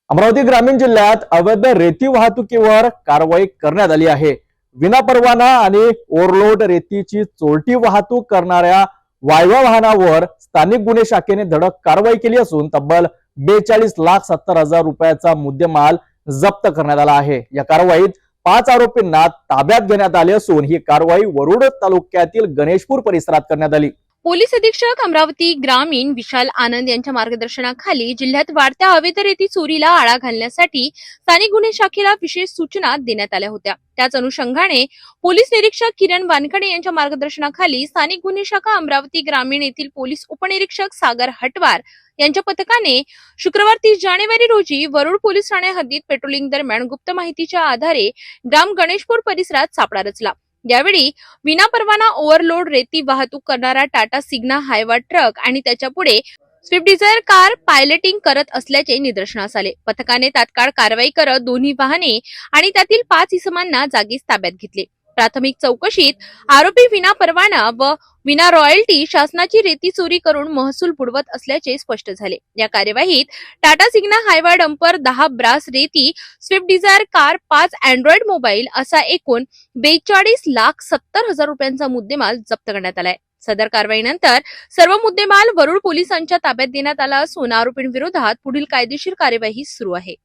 अमरावती ग्रामीण जिल्ह्यात अवैध रेती वाहतुकीवर कारवाई करण्यात आली आहे। विनापरवाना आणि ओव्हरलोड रेतीची चोरटी वाहतूक करणाऱ्या वायवा वाहनावर स्थानिक गुन्हे शाखेने धडक कारवाई केली असून तब्बल 42,70,000 रुपयाचा मुद्देमाल जप्त करण्यात आला आहे। या कारवाईत 5 आरोपींना ताब्यात घेण्यात आले असून ही कारवाई वरुड तालुक्यातील गणेशपूर परिसरात करण्यात आली। पोलीस अधीक्षक अमरावती ग्रामीण विशाल आनंद यांच्या मार्गदर्शनाखाली जिल्ह्यात वाढत्या अवैध रेती चोरीला आळा घालण्यासाठी स्थानिक गुन्हे शाखेला विशेष सूचना देण्यात आल्या होत्या। त्याच अनुषंगाने पोलीस निरीक्षक किरण वानखडे यांच्या मार्गदर्शनाखाली स्थानिक गुन्हे शाखा अमरावती ग्रामीण येथील पोलीस उपनिरीक्षक सागर हटवार यांच्या पथकाने शुक्रवार 30 जानेवारी रोजी वरुड पोलीस ठाणे हद्दीत पेट्रोलिंग दरम्यान गुप्त माहितीच्या आधारे ग्राम गणेशपूर परिसरात सापळा रचला। यावेळी विनापरवाना ओव्हरलोड रेती वाहतूक करणारा टाटा सिग्ना हायवा ट्रक आणि त्याच्या पुढे स्विफ्ट डिझायर कार पायलटिंग करत असल्याचे निदर्शनास आले। पथकाने तात्काळ कारवाई करत दोन्ही वाहने आणि त्यातील 5 इसमांना जागीच ताब्यात घेतले। प्राथमिक चौकशीत आरोपी विना परवाना व विना रॉयल्टी शासनाची रेती चोरी करून महसूल बुडवत असल्याचे स्पष्ट झाले। या कार्यवाहीत Tata Signa Hyva dumper 10 brass रेती, Swift Dzire car, 5 Android mobile असा एकूण 42,70,000 रुपयांचा मुद्देमाल जप्त करण्यात आलाय। सदर कारवाईनंतर सर्व मुद्देमाल वरुड पोलिसांच्या ताब्यात देण्यात आला असून आरोपींविरोधात पुढील कायदेशीर कार्यवाही सुरू आहे।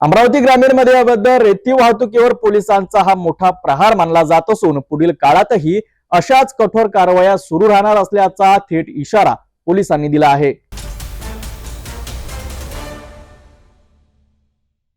अमरावती ग्रामीण मध्ये अवैध रेती वाहतुकीवर पोलिसांचा हा मोठा प्रहार मानला जात असून पुढील काळातही अशाच कठोर कारवाया सुरू राहणार असल्याचा थेट इशारा पोलिसांनी दिला आहे।